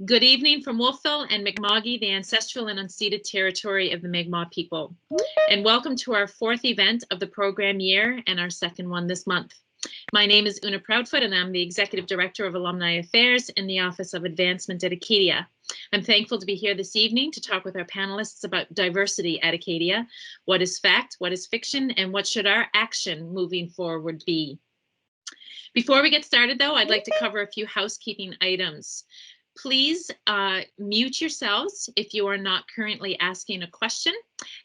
Good evening from Wolfville and Mi'kmaq, the ancestral and unceded territory of the Mi'kmaq people. And welcome to our fourth event of the program year and our second one this month. My name is Una Proudfoot and I'm the Executive Director of Alumni Affairs in the Office of Advancement at Acadia. I'm thankful to be here this evening to talk with our panelists about diversity at Acadia. What is fact, what is fiction, and what should our action moving forward be? Before we get started though, I'd like to cover a few housekeeping items. Please mute yourselves if you are not currently asking a question.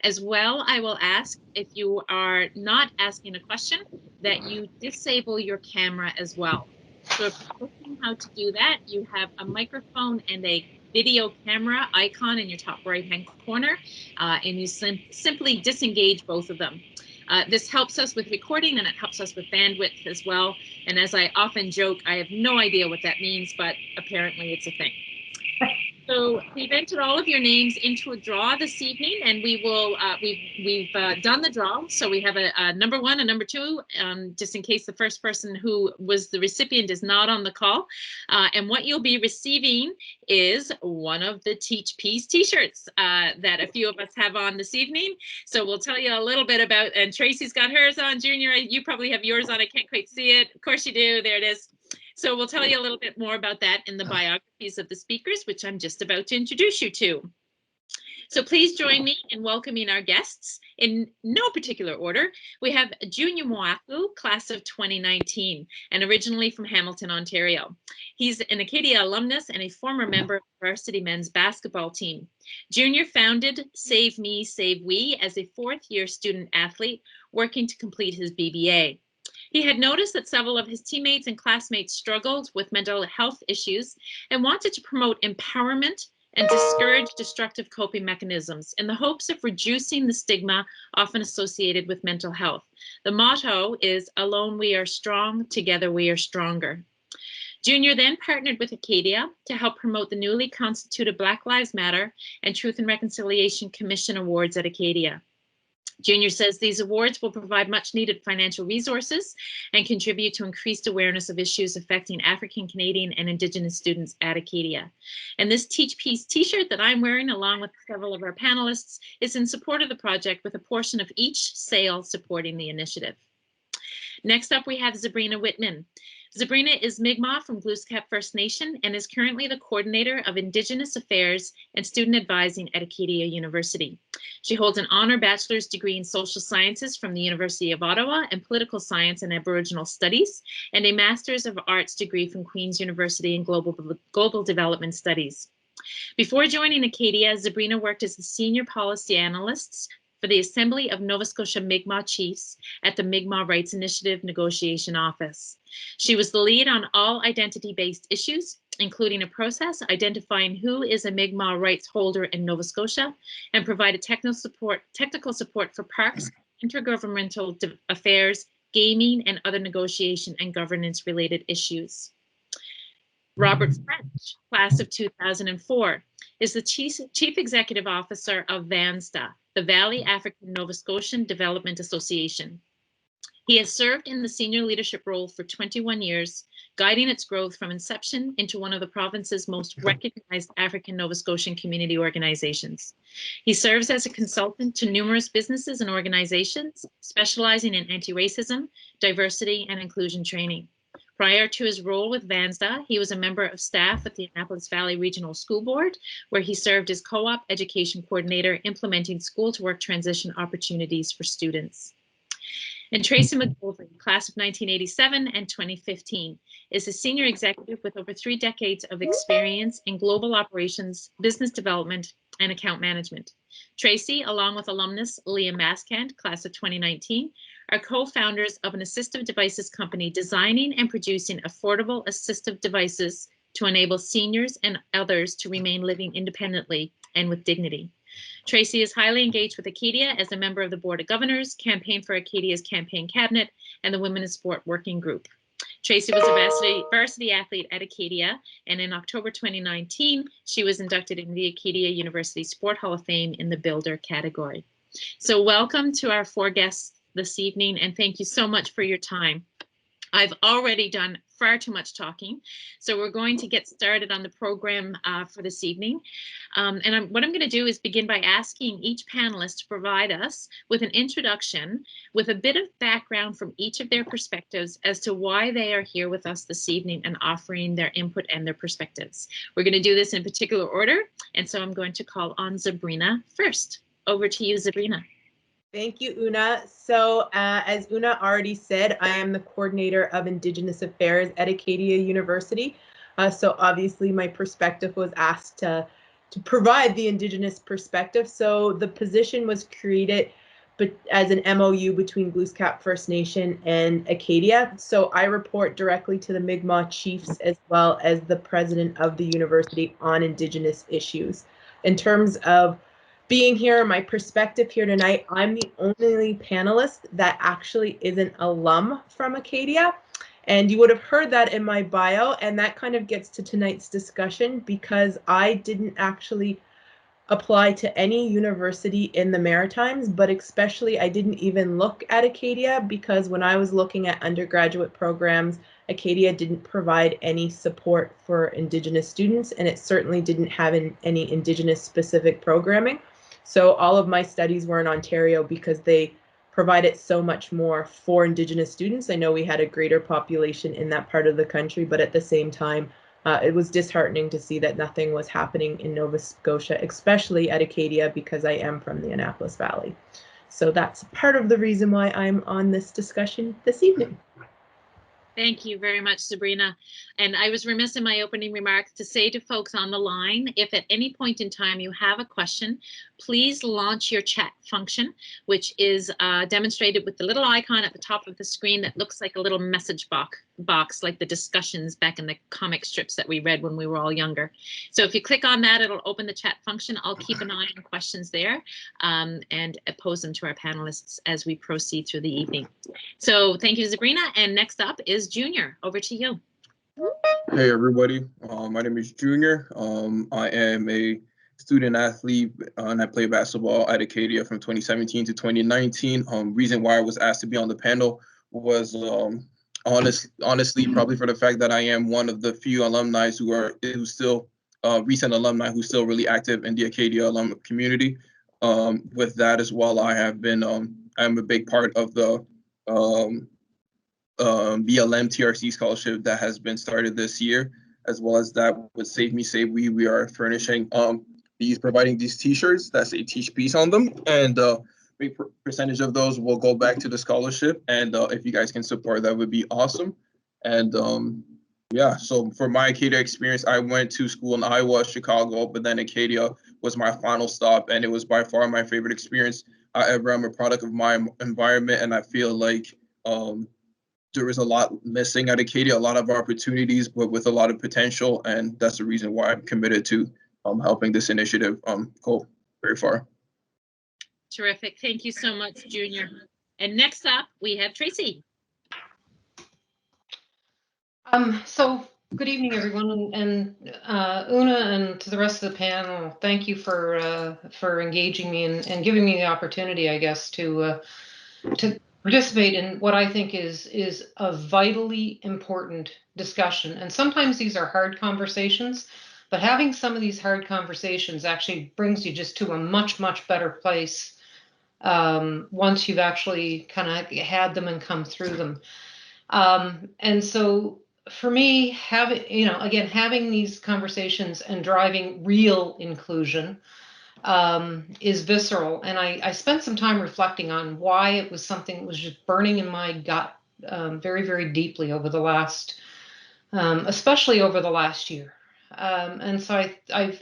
As well, I will ask if you are not asking a question that you disable your camera as well. So if you're looking how to do that, you have a microphone and a video camera icon in your top right-hand corner, and you simply disengage both of them. This helps us with recording and it helps us with bandwidth as well. And as I often joke, I have no idea what that means, but apparently it's a thing. So we've entered all of your names into a draw this evening, and we will we've done the draw. So we have a number one, a number two, just in case the first person who was the recipient is not on the call. And what you'll be receiving is one of the Teach Peace t-shirts that a few of us have on this evening. So we'll tell you a little bit about, and Tracy's got hers on. Junior, you probably have yours on. I can't quite see it. Of course you do. There it is. So we'll tell you a little bit more about that in the biographies of the speakers, which I'm just about to introduce you to. So please join me in welcoming our guests in no particular order. We have Junior Moaku, class of 2019, and originally from Hamilton, Ontario. He's an Acadia alumnus and a former member of the varsity men's basketball team. Junior founded Save Me, Save We as a fourth-year student athlete working to complete his BBA. He had noticed that several of his teammates and classmates struggled with mental health issues and wanted to promote empowerment and discourage destructive coping mechanisms in the hopes of reducing the stigma often associated with mental health. The motto is, "Alone we are strong, together we are stronger." Junior then partnered with Acadia to help promote the newly constituted Black Lives Matter and Truth and Reconciliation Commission Awards at Acadia. Junior says these awards will provide much needed financial resources and contribute to increased awareness of issues affecting African, Canadian, and Indigenous students at Acadia. And this Teach Peace t-shirt that I'm wearing along with several of our panelists is in support of the project with a portion of each sale supporting the initiative. Next up, we have Zabrina Whitman. Zabrina is Mi'kmaq from Glooscap First Nation and is currently the coordinator of Indigenous Affairs and Student Advising at Acadia University. She holds an honor bachelor's degree in social sciences from the University of Ottawa and political science and Aboriginal studies, and a master's of arts degree from Queen's University in global development studies. Before joining Acadia, Zabrina worked as the senior policy analyst for the Assembly of Nova Scotia Mi'kmaq Chiefs at the Mi'kmaq Rights Initiative Negotiation Office. She was the lead on all identity-based issues, including a process identifying who is a Mi'kmaq rights holder in Nova Scotia, and provided technical support for parks, intergovernmental affairs, gaming, and other negotiation and governance-related issues. Robert Ffrench, class of 2004, is the Chief Executive Officer of VANSTA, the Valley African Nova Scotian Development Association. He has served in the senior leadership role for 21 years, guiding its growth from inception into one of the province's most recognized African Nova Scotian community organizations. He serves as a consultant to numerous businesses and organizations, specializing in anti-racism, diversity, and inclusion training. Prior to his role with VANSTA, he was a member of staff at the Annapolis Valley Regional School Board, where he served as co-op education coordinator, implementing school-to-work transition opportunities for students. And Tracey McGillivray, class of 1987 and 2015, is a senior executive with over 3 decades of experience in global operations, business development, and account management. Tracy, along with alumnus Liam Maskant, class of 2019, are co-founders of an assistive devices company designing and producing affordable assistive devices to enable seniors and others to remain living independently and with dignity. Tracy is highly engaged with Acadia as a member of the Board of Governors, Campaign for Acadia's campaign cabinet, and the Women in Sport Working Group. Tracy was a varsity athlete at Acadia, and in October 2019, she was inducted into the Acadia University Sport Hall of Fame in the Builder category. So welcome to our 4 guests this evening, and thank you so much for your time. I've already done far too much talking, so we're going to get started on the program for this evening. What I'm going to do is begin by asking each panelist to provide us with an introduction with a bit of background from each of their perspectives as to why they are here with us this evening and offering their input and their perspectives. We're going to do this in particular order, and so I'm going to call on Zabrina first. Over to you, Zabrina. Thank you, Una. So as Una already said, I am the coordinator of Indigenous Affairs at Acadia University. So obviously my perspective was asked to provide the Indigenous perspective. So the position was created as an MOU between Glooscap First Nation and Acadia. So I report directly to the Mi'kmaq chiefs as well as the president of the university on Indigenous issues. In terms of being here, my perspective here tonight, I'm the only panelist that actually is an alum from Acadia. And you would have heard that in my bio, and that kind of gets to tonight's discussion because I didn't actually apply to any university in the Maritimes, but especially I didn't even look at Acadia because when I was looking at undergraduate programs, Acadia didn't provide any support for Indigenous students, and it certainly didn't have any Indigenous specific programming. So all of my studies were in Ontario because they provided so much more for Indigenous students. I know we had a greater population in that part of the country, but at the same time, it was disheartening to see that nothing was happening in Nova Scotia, especially at Acadia, because I am from the Annapolis Valley. So that's part of the reason why I'm on this discussion this evening. Thank you very much, Zabrina. And I was remiss in my opening remarks to say to folks on the line, if at any point in time you have a question, please launch your chat function, which is demonstrated with the little icon at the top of the screen that looks like a little message box like the discussions back in the comic strips that we read when we were all younger. So if you click on that, it'll open the chat function. I'll keep an eye on questions there and pose them to our panelists as we proceed through the evening. So thank you, Zabrina. And next up is Junior. Over to you. Hey everybody, my name is Junior. I am a student athlete and I play basketball at Acadia from 2017 to 2019. Reason why I was asked to be on the panel was honestly probably for the fact that I am one of the few alumni who still recent alumni who's still really active in the Acadia alum community. With that as well, I have been I'm a big part of the BLM TRC scholarship that has been started this year, as well as that with Save Me Save we are furnishing providing these t-shirts that say teach peace on them, and big percentage of those will go back to the scholarship, and if you guys can support that would be awesome. And yeah, so for my Acadia experience, I went to school in Iowa, Chicago, but then Acadia was my final stop, and it was by far my favorite experience. However, I'm a product of my environment, and I feel like there is a lot missing at Acadia, a lot of opportunities, but with a lot of potential. And that's the reason why I'm committed to helping this initiative go very far. Terrific. Thank you so much, Junior. And next up, we have Tracy. So good evening, everyone, and Una and to the rest of the panel, thank you for engaging me and giving me the opportunity, I guess, to participate in what I think is a vitally important discussion. And sometimes these are hard conversations, but having some of these hard conversations actually brings you just to a much, much better place once you've actually kind of had them and come through them. And so for me, having these conversations and driving real inclusion is visceral. And I spent some time reflecting on why it was something that was just burning in my gut very, very deeply over the last, especially over the last year. And so I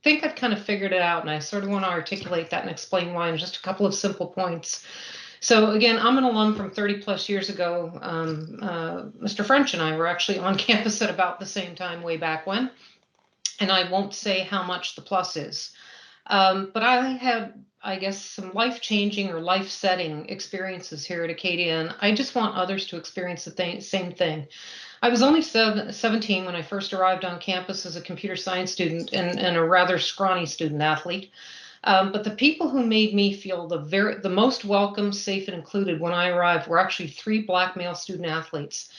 think I've kind of figured it out, and I sort of want to articulate that and explain why in just a couple of simple points. So again, I'm an alum from 30 plus years ago. Mr. Ffrench and I were actually on campus at about the same time way back when. And I won't say how much the plus is. But I had, I guess, some life-changing or life-setting experiences here at Acadia, and I just want others to experience the same thing. I was only 17 when I first arrived on campus as a computer science student and a rather scrawny student athlete. But the people who made me feel the most welcome, safe, and included when I arrived were actually 3 Black male student athletes.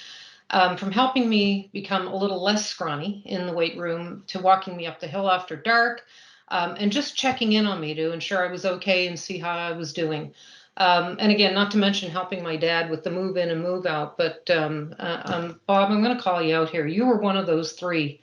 From helping me become a little less scrawny in the weight room to walking me up the hill after dark, and just checking in on me to ensure I was okay and see how I was doing. And again, not to mention helping my dad with the move in and move out. But Bob, I'm going to call you out here. You were one of those 3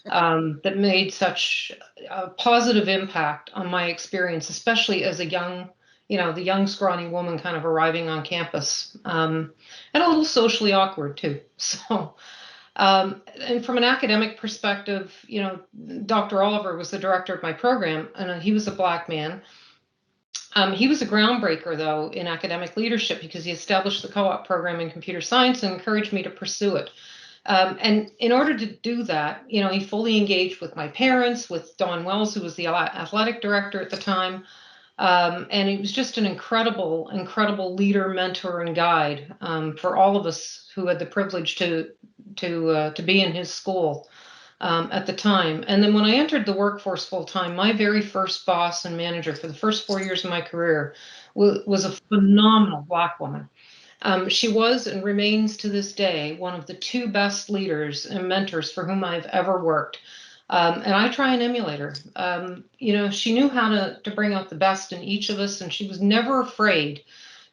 that made such a positive impact on my experience, especially as a young, the young scrawny woman kind of arriving on campus, and a little socially awkward too. So, and from an academic perspective, Dr. Oliver was the director of my program, and he was a Black man. He was a groundbreaker, though, in academic leadership because he established the co-op program in computer science and encouraged me to pursue it. And in order to do that, he fully engaged with my parents, with Don Wells, who was the athletic director at the time. And he was just an incredible, incredible leader, mentor, and guide for all of us who had the privilege to be in his school at the time. And then when I entered the workforce full time, my very first boss and manager for the first 4 years of my career was a phenomenal Black woman. She was and remains to this day one of the 2 best leaders and mentors for whom I've ever worked. And I try and emulate her. She knew how to bring out the best in each of us, and she was never afraid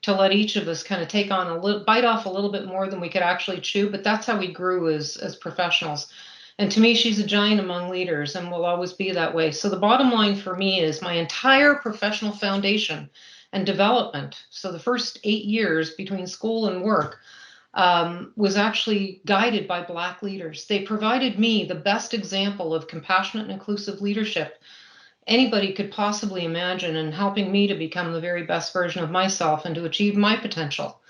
to let each of us kind of take on bite off a little bit more than we could actually chew. But that's how we grew as professionals. And to me, she's a giant among leaders and will always be that way. So the bottom line for me is my entire professional foundation and development. So the first 8 years between school and work was actually guided by Black leaders. They provided me the best example of compassionate and inclusive leadership anybody could possibly imagine, and helping me to become the very best version of myself and to achieve my potential.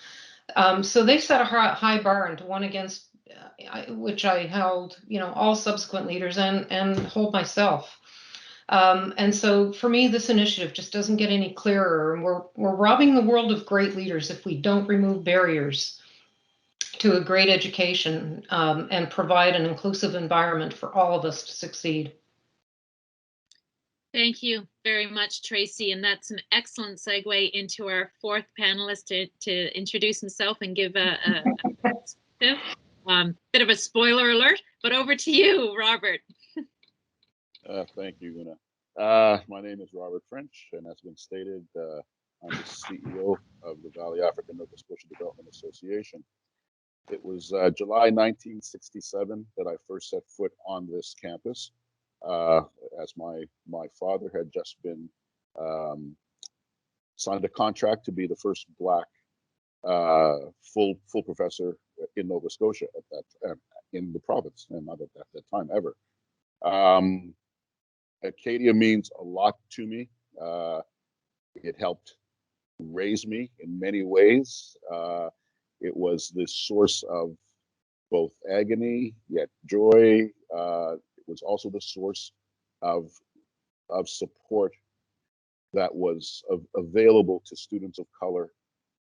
So they set a high bar and to one against which I held, all subsequent leaders and hold myself. And so for me, this initiative just doesn't get any clearer. And we're robbing the world of great leaders if we don't remove barriers to a great education and provide an inclusive environment for all of us to succeed. Thank you very much, Tracy. And that's an excellent segue into our 4th panelist to introduce himself and give a bit of a spoiler alert, but over to you, Robert. Thank you, Una. My name is Robert Ffrench, and as been stated, I'm the CEO of the Valley African Nova Scotia Development Association. It was July 1967 that I first set foot on this campus, as my father had just been signed a contract to be the first Black full professor in Nova Scotia at that in the province, and not at that time ever. Acadia means a lot to me. It helped raise me in many ways. It was this source of both agony yet joy. It was also the source of support that was available to students of color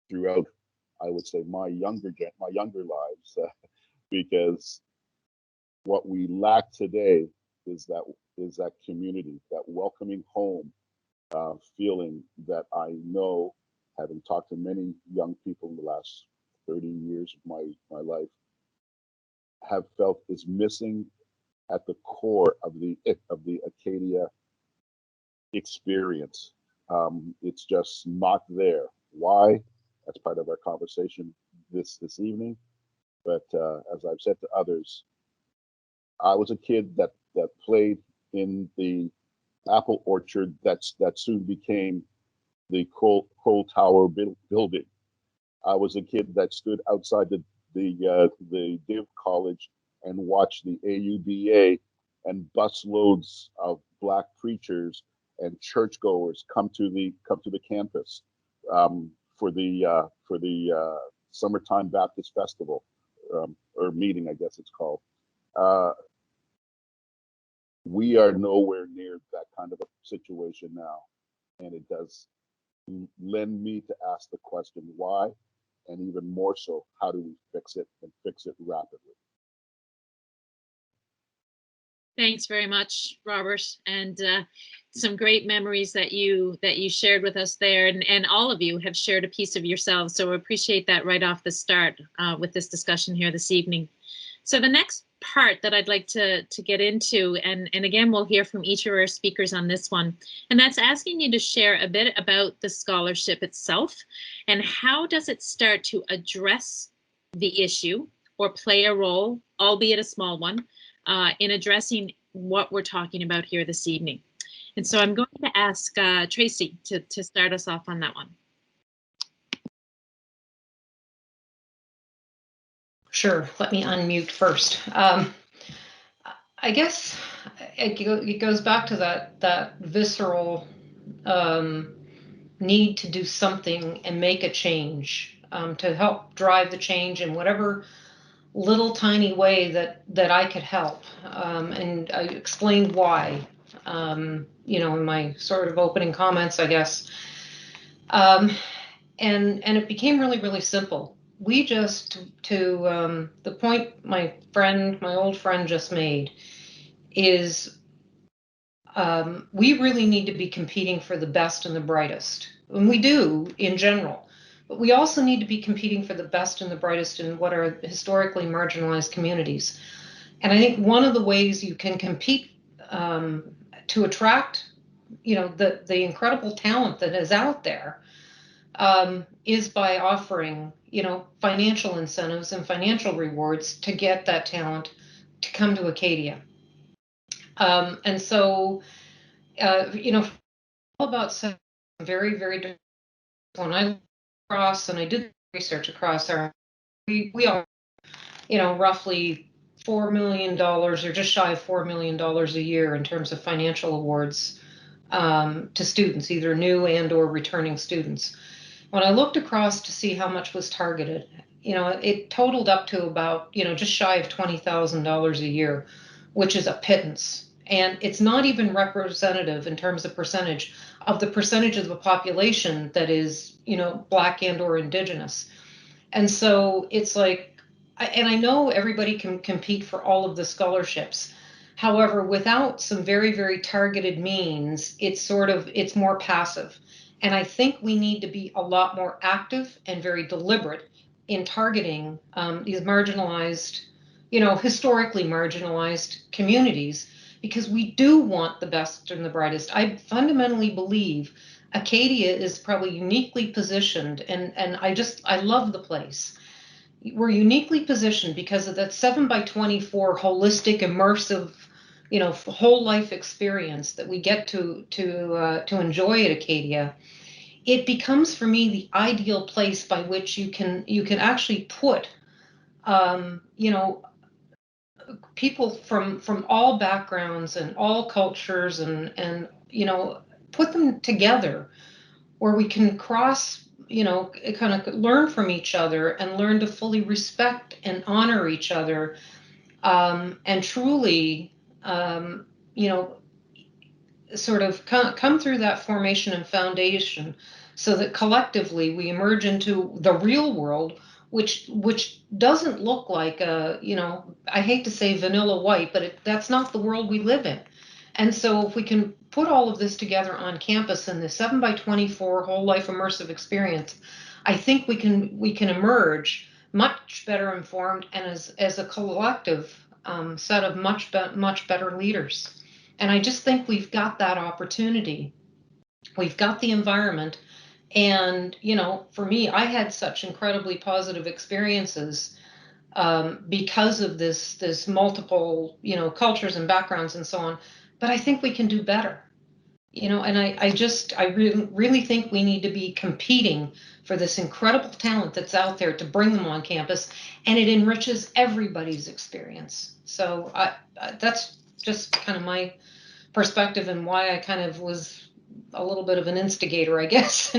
throughout, I would say, my younger lives, because what we lack today is that community, that welcoming home feeling that I know, having talked to many young people in the last 30 years of my life, have felt is missing at the core of the Acadia experience. It's just not there. Why? That's part of our conversation this evening. But as I've said to others, I was a kid that played in the apple orchard that soon became the Kroll Tower building. I was a kid that stood outside the Div College and watched the AUBA and busloads of Black preachers and churchgoers come to the campus for the Summertime Baptist Festival or meeting, I guess it's called. We are nowhere near that kind of a situation now, and it does lend me to ask the question why, and even more so, how do we fix it and fix it rapidly? Thanks very much, Robert, and some great memories that you shared with us there, and all of you have shared a piece of yourselves. So we appreciate that right off the start with this discussion here this evening. So the next part that I'd like to get into, and again, we'll hear from each of our speakers on this one, and that's asking you to share a bit about the scholarship itself and how does it start to address the issue or play a role, albeit a small one, in addressing what we're talking about here this evening. And so I'm going to ask Tracy to start us off on that one. Sure, let me unmute first. I guess it goes back to that visceral need to do something and make a change, to help drive the change in whatever little tiny way that I could help. And I explained why, you know, in my sort of opening comments, I guess. And it became really, really simple. We just, to the point my old friend just made, is we really need to be competing for the best and the brightest. And we do in general. But we also need to be competing for the best and the brightest in what are historically marginalized communities. And I think one of the ways you can compete to attract, you know, the incredible talent that is out there is by offering, you know, financial incentives and financial rewards to get that talent to come to Acadia. And so, you know, all about very, very, when I across and I did research across our, we all, you know, roughly $4 million or just shy of $4 million a year in terms of financial awards to students, either new and or returning students. When I looked across to see how much was targeted, you know, it totaled up to about, you know, just shy of $20,000 a year, which is a pittance. And it's not even representative in terms of percentage of the population that is, you know, Black and or Indigenous. And so it's like, and I know everybody can compete for all of the scholarships. However, without some very, very targeted means, it's more passive. And I think we need to be a lot more active and very deliberate in targeting these marginalized, you know, historically marginalized communities, because we do want the best and the brightest. I fundamentally believe Acadia is probably uniquely positioned, and I love the place. We're uniquely positioned because of that 7x24 holistic, immersive, you know, whole life experience that we get to enjoy at Acadia. It becomes for me the ideal place by which you can actually put, you know, people from all backgrounds and all cultures and you know, put them together where we can cross, you know, kind of learn from each other and learn to fully respect and honor each other, and truly, you know, sort of come through that formation and foundation so that collectively we emerge into the real world, which doesn't look like a, you know, I hate to say vanilla white, but that's not the world we live in. And so if we can put all of this together on campus in the 7x24 whole life immersive experience, I think we can emerge much better informed and as a collective set of much better leaders. And I just think we've got that opportunity. We've got the environment. And, you know, for me, I had such incredibly positive experiences because of this multiple, you know, cultures and backgrounds and so on. But I think we can do better, you know, and I really think we need to be competing for this incredible talent that's out there to bring them on campus, and it enriches everybody's experience. So that's just kind of my perspective and why I kind of was a little bit of an instigator, I guess,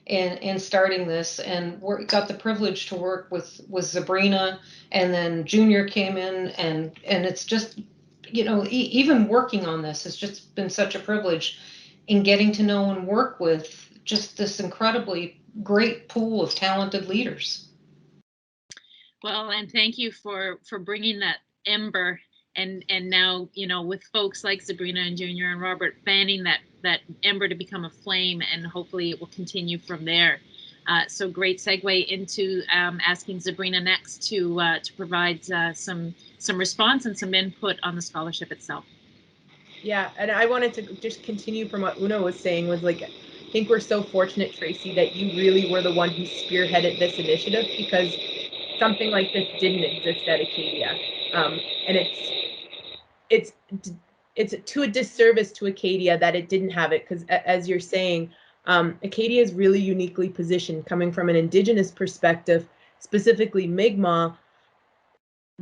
in starting this, and got the privilege to work with Zabrina, and then Junior came in, and it's just, you know, even working on this has just been such a privilege in getting to know and work with just this incredibly great pool of talented leaders. Well, and thank you for bringing that ember and now, you know, with folks like Zabrina and Junior and Robert fanning that ember to become a flame, and hopefully it will continue from there. So great segue into asking Zabrina next to provide some response and some input on the scholarship itself. Yeah, and I wanted to just continue from what Una was saying, was like, I think we're so fortunate, Tracy, that you really were the one who spearheaded this initiative, because something like this didn't exist at Acadia. And it's to a disservice to Acadia that it didn't have it, because as you're saying, Acadia is really uniquely positioned, coming from an Indigenous perspective, specifically Mi'kmaq.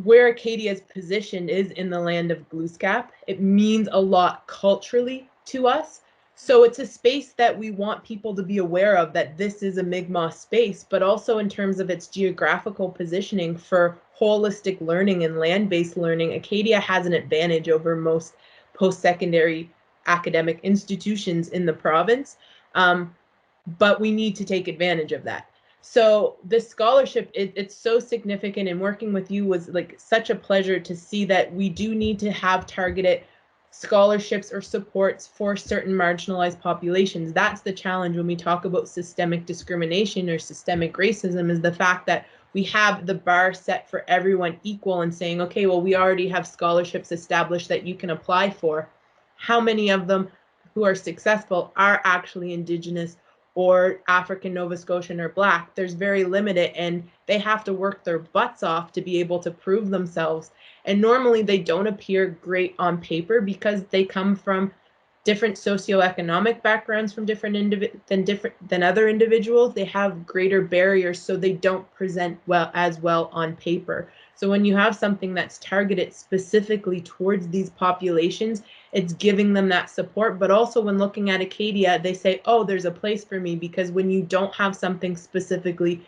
Where Acadia's position is in the land of Glooscap, it means a lot culturally to us. So it's a space that we want people to be aware of, that this is a Mi'kmaq space, but also in terms of its geographical positioning for holistic learning and land-based learning, Acadia has an advantage over most post-secondary academic institutions in the province. But we need to take advantage of that. So this scholarship, it's so significant, and working with you was like such a pleasure to see that we do need to have targeted scholarships or supports for certain marginalized populations. That's the challenge when we talk about systemic discrimination or systemic racism, is the fact that we have the bar set for everyone equal and saying, okay, well, we already have scholarships established that you can apply for. How many of them who are successful are actually Indigenous or African, Nova Scotian, or Black? There's very limited, and they have to work their butts off to be able to prove themselves. And normally they don't appear great on paper because they come from different socioeconomic backgrounds from than other individuals. They have greater barriers, so they don't present as well on paper. So when you have something that's targeted specifically towards these populations, it's giving them that support. But also when looking at Acadia, they say, oh, there's a place for me, because when you don't have something specifically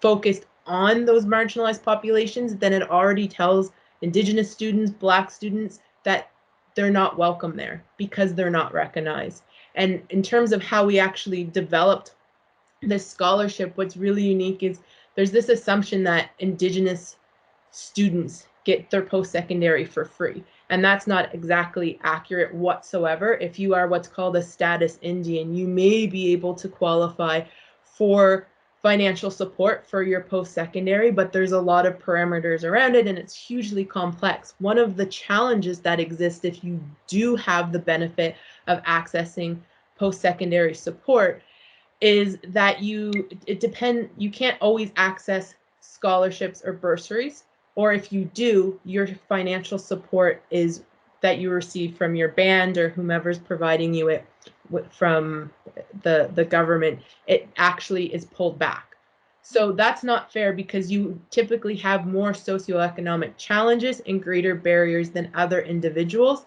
focused on those marginalized populations, then it already tells Indigenous students, Black students, that they're not welcome there because they're not recognized. And in terms of how we actually developed this scholarship, what's really unique is there's this assumption that Indigenous students get their post-secondary for free. And that's not exactly accurate whatsoever. If you are what's called a status Indian, you may be able to qualify for financial support for your post-secondary, but there's a lot of parameters around it, and it's hugely complex. One of the challenges that exist if you do have the benefit of accessing post-secondary support is that you can't always access scholarships or bursaries, or if you do, your financial support is that you receive from your band or whomever's providing you it from the government, it actually is pulled back. So that's not fair, because you typically have more socioeconomic challenges and greater barriers than other individuals.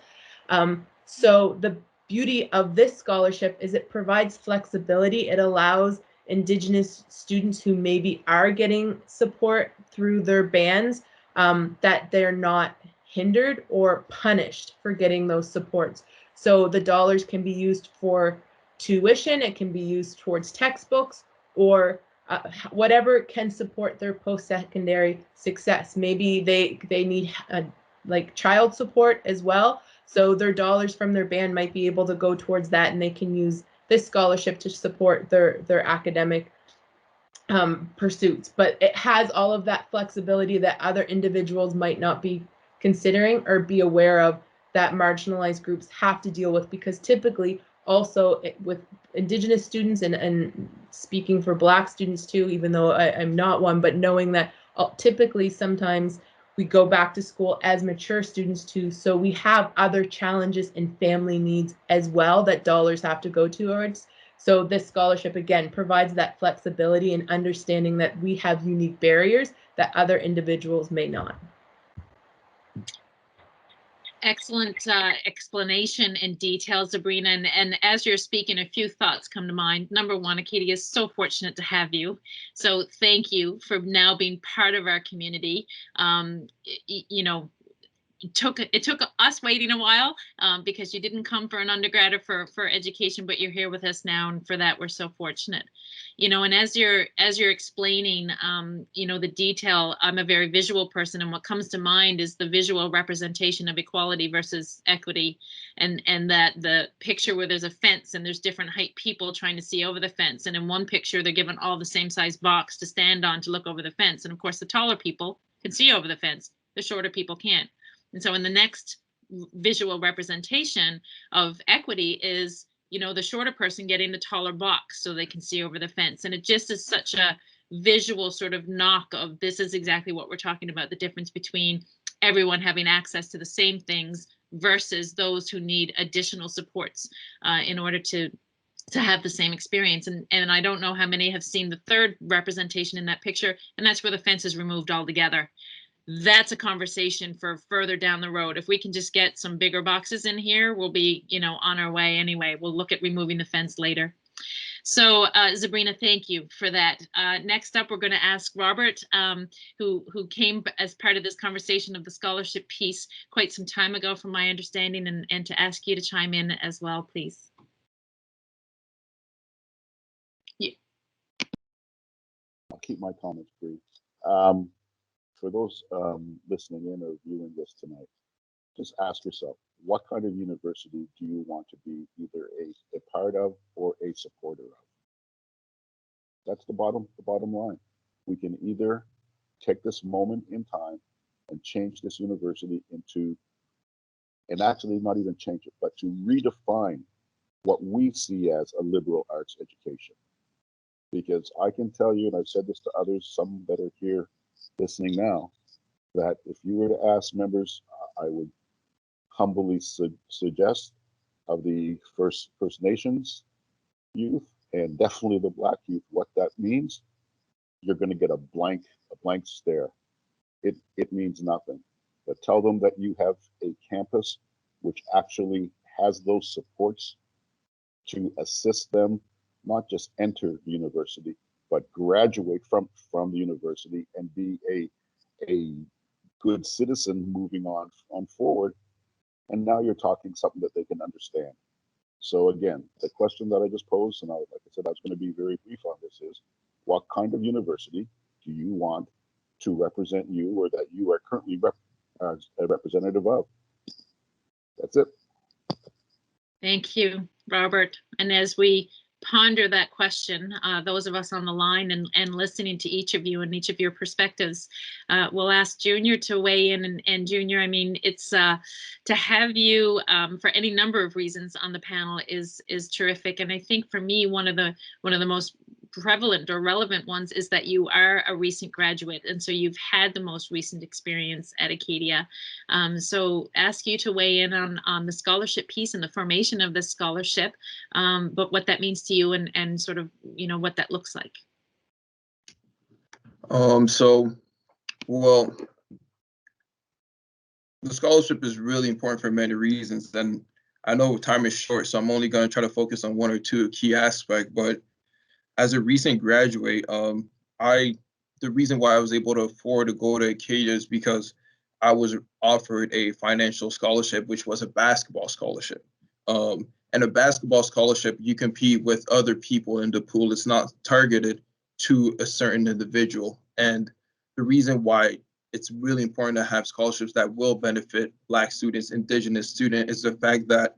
So the beauty of this scholarship is it provides flexibility. It allows Indigenous students who maybe are getting support through their bands, that they're not hindered or punished for getting those supports. So the dollars can be used for tuition, it can be used towards textbooks, or whatever can support their post-secondary success. Maybe they need like child support as well. So their dollars from their band might be able to go towards that, and they can use this scholarship to support their academic pursuits. But it has all of that flexibility that other individuals might not be considering or be aware of, that marginalized groups have to deal with, because typically also with Indigenous students, and speaking for Black students too, even though I'm not one, but knowing that typically sometimes we go back to school as mature students too, so we have other challenges and family needs as well that dollars have to go towards. So this scholarship again provides that flexibility and understanding that we have unique barriers that other individuals may not. Excellent explanation and details, Zabrina. And as you're speaking, a few thoughts come to mind. Number one, Acadia is so fortunate to have you. So thank you for now being part of our community. You know, it took us waiting a while because you didn't come for an undergrad or for education, but you're here with us now, and for that we're so fortunate. You know, and as you're explaining, you know, the detail, I'm a very visual person, and what comes to mind is the visual representation of equality versus equity, and that the picture where there's a fence and there's different height people trying to see over the fence, and in one picture they're given all the same size box to stand on to look over the fence, and of course the taller people can see over the fence, the shorter people can't. And so in the next visual representation of equity is, you know, the shorter person getting the taller box so they can see over the fence. And it just is such a visual sort of knock of this is exactly what we're talking about, the difference between everyone having access to the same things versus those who need additional supports in order to have the same experience. And I don't know how many have seen the third representation in that picture, and that's where the fence is removed altogether. That's a conversation for further down the road. If we can just get some bigger boxes in here, we'll be, you know, on our way anyway. We'll look at removing the fence later. So Zabrina, thank you for that. Next up, we're going to ask Robert, who came as part of this conversation of the scholarship piece quite some time ago, from my understanding, and to ask you to chime in as well, please. Yeah. I'll keep my comments brief. For those listening in or viewing this tonight, just ask yourself, what kind of university do you want to be either a part of or a supporter of? That's the bottom line. We can either take this moment in time and change this university into, and actually not even change it, but to redefine what we see as a liberal arts education. Because I can tell you, and I've said this to others, some that are here listening now, that if you were to ask members, I would humbly suggest of the First Nations youth and definitely the Black youth, what that means, you're going to get a blank stare. It means nothing. But tell them that you have a campus which actually has those supports to assist them not just enter the university, but graduate from the university and be a good citizen moving on forward. And now you're talking something that they can understand. So again, the question that I just posed, and like I said, I was going to be very brief on this, is what kind of university do you want to represent you, or that you are currently a representative of? That's it. Thank you, Robert. And as we ponder that question, those of us on the line and listening to each of you and each of your perspectives, we'll ask Junior to weigh in. And Junior, I mean, it's to have you for any number of reasons on the panel is terrific. And I think for me, one of the most prevalent or relevant ones is that you are a recent graduate, and so you've had the most recent experience at Acadia. So ask you to weigh in on the scholarship piece and the formation of this scholarship, but what that means to you and sort of, you know, what that looks like. So, well, the scholarship is really important for many reasons, and I know time is short, so I'm only going to try to focus on one or two key aspects. But as a recent graduate, the reason why I was able to afford to go to Acadia is because I was offered a financial scholarship, which was a basketball scholarship. And a basketball scholarship, you compete with other people in the pool. It's not targeted to a certain individual. And the reason why it's really important to have scholarships that will benefit Black students, Indigenous students, is the fact that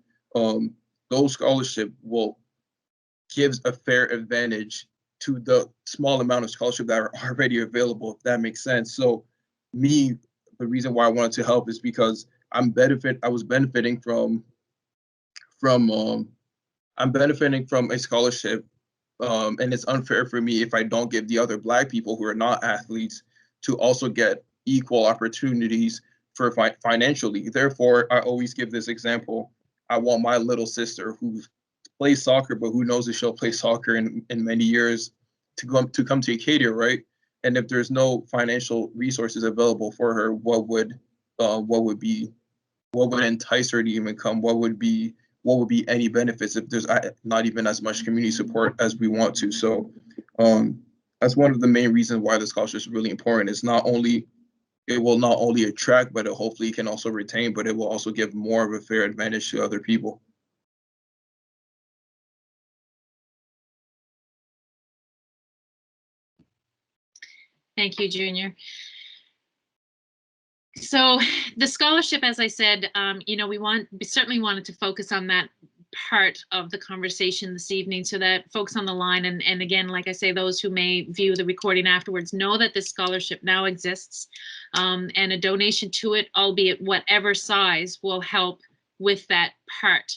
those scholarships gives a fair advantage to the small amount of scholarship that are already available, if that makes sense. So the reason why I wanted to help is because I was benefiting from a scholarship, and it's unfair for me if I don't give the other Black people who are not athletes to also get equal opportunities for financially. Therefore, I always give this example. I want my little sister who plays soccer, but who knows if she'll play soccer in many years to come to Acadia, right? And if there's no financial resources available for her, what would entice her to even come? What would be any benefits if there's not even as much community support as we want to? So that's one of the main reasons why the scholarship is really important. It's not only it will not only attract, but it hopefully can also retain, but it will also give more of a fair advantage to other people. Thank you, Junior. So the scholarship, as I said, you know, we certainly wanted to focus on that part of the conversation this evening so that folks on the line, and again, like I say, those who may view the recording afterwards, know that this scholarship now exists, and a donation to it, albeit whatever size, will help with that part.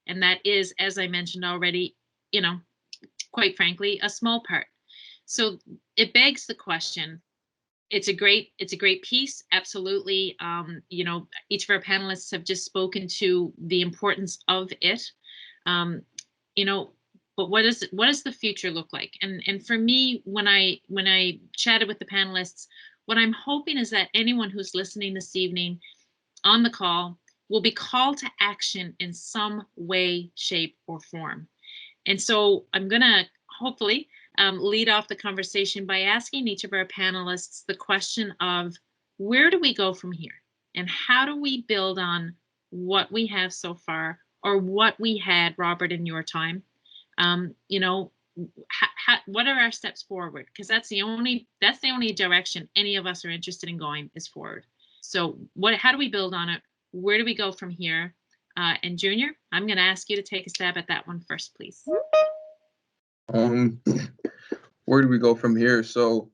And that is, as I mentioned already, you know, quite frankly, a small part. So it begs the question. It's a great piece, absolutely. You know, each of our panelists have just spoken to the importance of it. You know, but what does the future look like? And for me, when I chatted with the panelists, what I'm hoping is that anyone who's listening this evening on the call will be called to action in some way, shape, or form. And so I'm gonna hopefully lead off the conversation by asking each of our panelists the question of, where do we go from here? And how do we build on what we have so far, or what we had, Robert, in your time? You know, what are our steps forward? Because that's the only direction any of us are interested in going, is forward. So how do we build on it? Where do we go from here? And Junior, I'm going to ask you to take a stab at that one first, please. Where do we go from here? So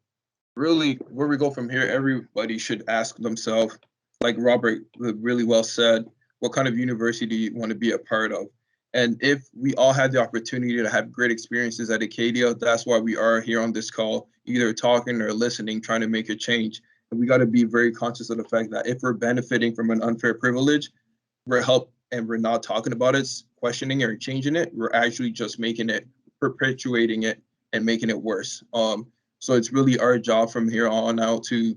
really, where we go from here, everybody should ask themselves, like Robert really well said, what kind of university do you want to be a part of? And if we all had the opportunity to have great experiences at Acadia, that's why we are here on this call, either talking or listening, trying to make a change. And we got to be very conscious of the fact that if we're benefiting from an unfair privilege, we're not talking about it, questioning or changing it. We're actually just perpetuating it and making it worse. So it's really our job from here on out to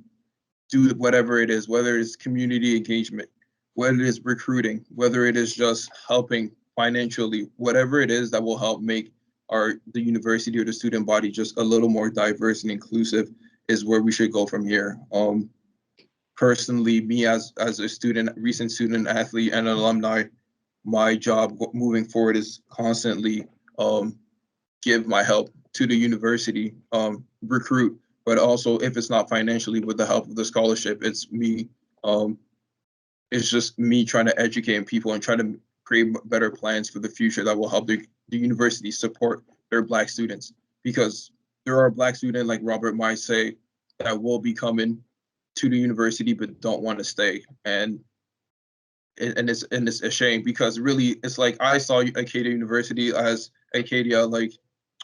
do whatever it is, whether it's community engagement, whether it is recruiting, whether it is just helping financially, whatever it is that will help make the university or the student body just a little more diverse and inclusive, is where we should go from here. Personally, me as a student, recent student athlete and an alumni, my job moving forward is constantly give my help to the university, recruit, but also if it's not financially, with the help of the scholarship, it's me. It's just me trying to educate people and try to create better plans for the future that will help the university support their Black students, because there are Black students, like Robert might say, that will be coming to the university but don't want to stay, and it's a shame, because really it's like I saw Acadia University as Acadia like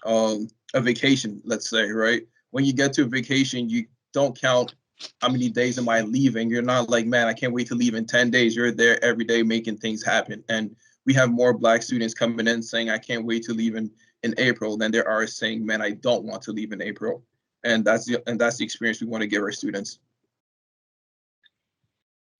a vacation, let's say, right? When you get to a vacation, you don't count how many days am I leaving. You're not like, man, I can't wait to leave in 10 days. You're there every day making things happen. And we have more Black students coming in saying, I can't wait to leave in April, than there are saying, man, I don't want to leave in April. And that's the experience we want to give our students.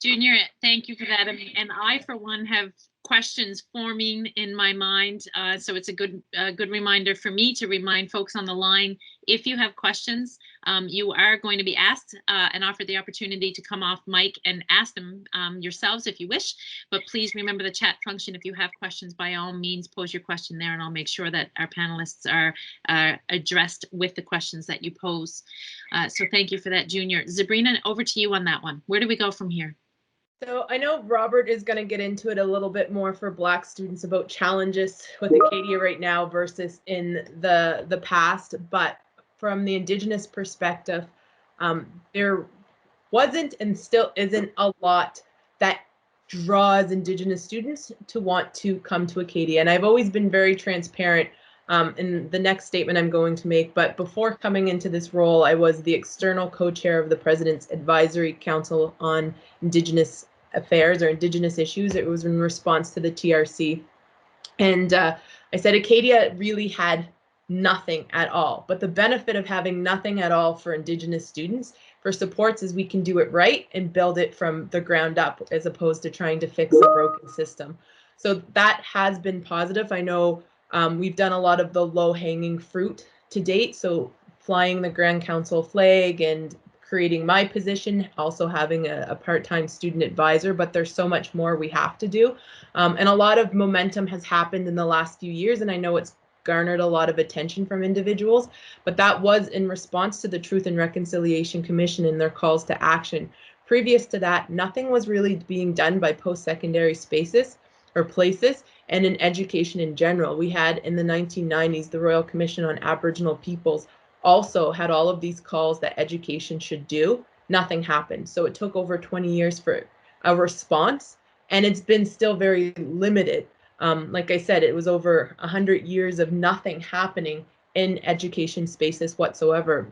Junior, thank you for that. And I, for one, have questions forming in my mind. So it's a good reminder for me to remind folks on the line, if you have questions, you are going to be asked and offered the opportunity to come off mic and ask them yourselves if you wish. But please remember the chat function. If you have questions, by all means, pose your question there, and I'll make sure that our panelists are addressed with the questions that you pose. So thank you for that, Junior. Zabrina, over to you on that one. Where do we go from here? So I know Robert is going to get into it a little bit more for Black students about challenges with Acadia right now versus in the past, but from the Indigenous perspective, there wasn't and still isn't a lot that draws Indigenous students to want to come to Acadia. And I've always been very transparent in the next statement I'm going to make, but before coming into this role, I was the external co-chair of the President's Advisory Council on Indigenous Affairs or Indigenous Issues. It was in response to the TRC. And I said Acadia really had nothing at all. But the benefit of having nothing at all for Indigenous students for supports is we can do it right and build it from the ground up, as opposed to trying to fix a broken system. So that has been positive. I know we've done a lot of the low-hanging fruit to date. So flying the Grand Council flag and creating my position, also having a part-time student advisor, but there's so much more we have to do. And a lot of momentum has happened in the last few years, and I know it's garnered a lot of attention from individuals, but that was in response to the Truth and Reconciliation Commission and their calls to action. Previous to that, nothing was really being done by post-secondary spaces or places and in education in general. We had in the 1990s, the Royal Commission on Aboriginal Peoples also had all of these calls that education should do. Nothing happened. So it took over 20 years for a response, and it's been still very limited. Like I said, it was over 100 years of nothing happening in education spaces whatsoever.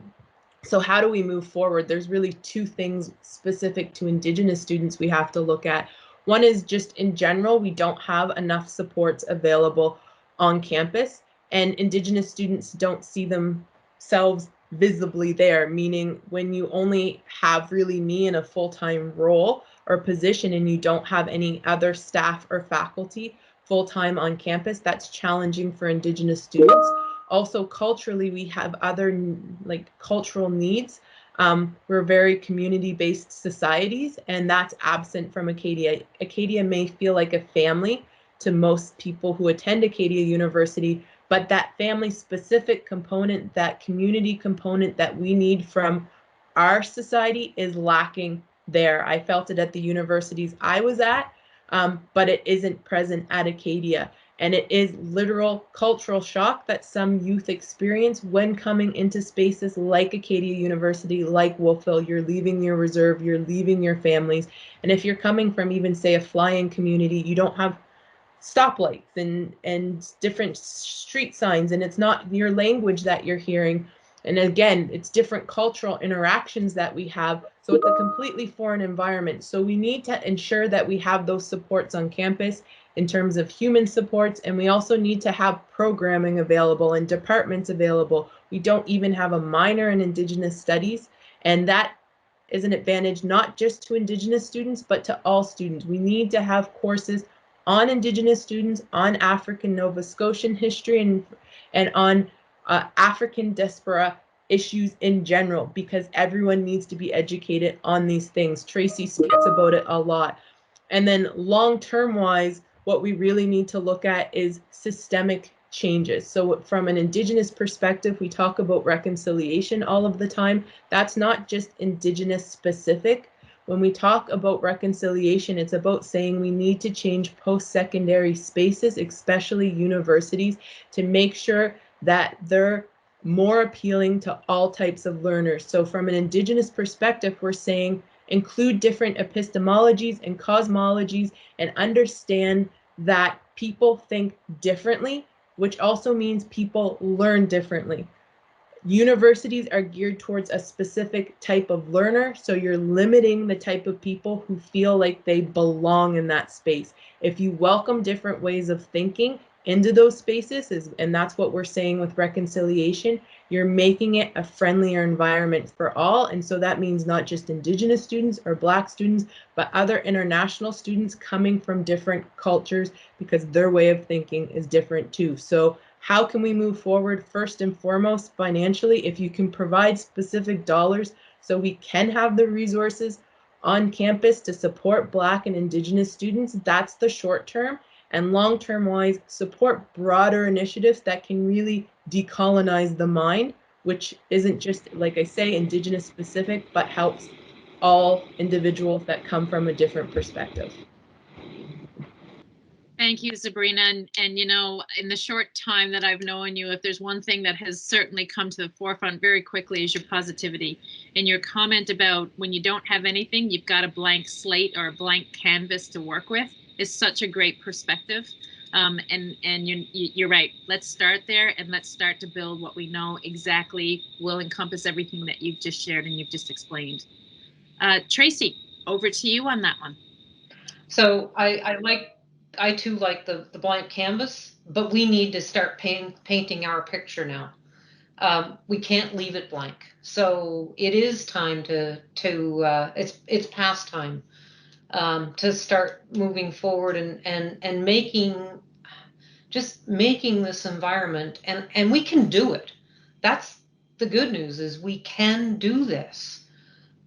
So how do we move forward? There's really two things specific to Indigenous students we have to look at. One is just in general, we don't have enough supports available on campus, and Indigenous students don't see themselves visibly there, meaning when you only have really me in a full-time role or position and you don't have any other staff or faculty full-time on campus, that's challenging for Indigenous students. Also, culturally, we have other cultural needs. We're very community-based societies, and that's absent from Acadia. Acadia may feel like a family to most people who attend Acadia University, but that family-specific component, that community component that we need from our society is lacking there. I felt it at the universities I was at, but it isn't present at Acadia. And it is literal cultural shock that some youth experience when coming into spaces like Acadia University, like Wolfville. You're leaving your reserve, you're leaving your families. And if you're coming from even, say, a fly-in community, you don't have stoplights and different street signs, and it's not your language that you're hearing. And again, it's different cultural interactions that we have. So it's a completely foreign environment. So we need to ensure that we have those supports on campus in terms of human supports, and we also need to have programming available and departments available. We don't even have a minor in Indigenous studies, and that is an advantage not just to Indigenous students, but to all students. We need to have courses on Indigenous students, on African Nova Scotian history, and on African diaspora issues in general, because everyone needs to be educated on these things. Tracy speaks about it a lot. And then long-term wise, what we really need to look at is systemic changes. So from an Indigenous perspective, we talk about reconciliation all of the time. That's not just Indigenous specific. When we talk about reconciliation, it's about saying we need to change post-secondary spaces, especially universities, to make sure that they're more appealing to all types of learners. So from an Indigenous perspective, we're saying include different epistemologies and cosmologies and understand that people think differently, which also means people learn differently. Universities are geared towards a specific type of learner, so you're limiting the type of people who feel like they belong in that space. If you welcome different ways of thinking into those spaces, and that's what we're saying with reconciliation, you're making it a friendlier environment for all. And so that means not just Indigenous students or Black students, but other international students coming from different cultures, because their way of thinking is different too. So how can we move forward? First and foremost, financially, if you can provide specific dollars so we can have the resources on campus to support Black and Indigenous students, that's the short term. And long-term wise, support broader initiatives that can really decolonize the mind, which isn't just, like I say, Indigenous specific, but helps all individuals that come from a different perspective. Thank you, Zabrina. And you know, in the short time that I've known you, if there's one thing that has certainly come to the forefront very quickly is your positivity. And your comment about when you don't have anything, you've got a blank slate or a blank canvas to work with is such a great perspective. And you're right. Let's start there, and let's start to build what we know exactly will encompass everything that you've just shared and you've just explained. Tracy, over to you on that one. So I too like the blank canvas, but we need to start painting our picture now. We can't leave it blank. So it is time it's past time to start moving forward and making this environment, and we can do it. That's the good news, is we can do this.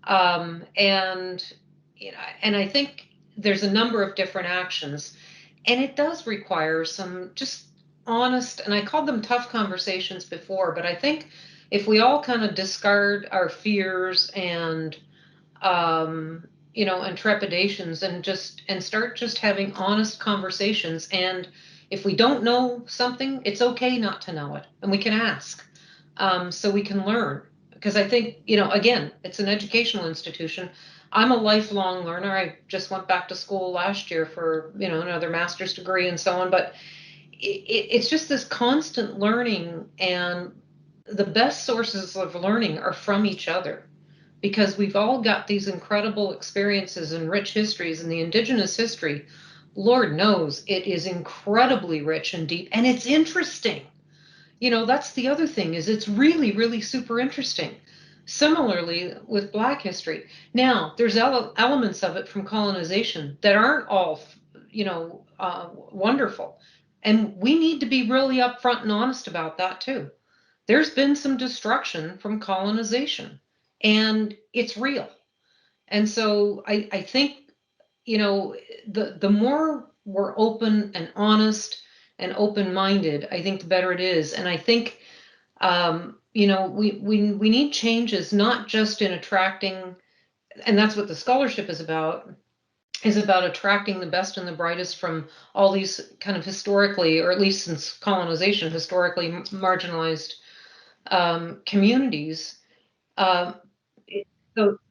And and I think there's a number of different actions, and it does require some just honest, and I called them tough conversations before, but I think if we all kind of discard our fears and and trepidations and start just having honest conversations. And if we don't know something, it's okay not to know it, and we can ask, so we can learn. Because I think, again, it's an educational institution. I'm a lifelong learner. I just went back to school last year for, another master's degree and so on. But it's just this constant learning, and the best sources of learning are from each other, because we've all got these incredible experiences and rich histories. And the Indigenous history, Lord knows, it is incredibly rich and deep, and it's interesting. That's the other thing, is it's really, really super interesting. Similarly with Black history. Now, there's elements of it from colonization that aren't all, wonderful. And we need to be really upfront and honest about that too. There's been some destruction from colonization, and it's real. And so I think, the more we're open and honest and open-minded, I think the better it is. And I think, we need changes, not just in attracting, and that's what the scholarship is about attracting the best and the brightest from all these kind of historically, or at least since colonization, historically marginalized communities. Um,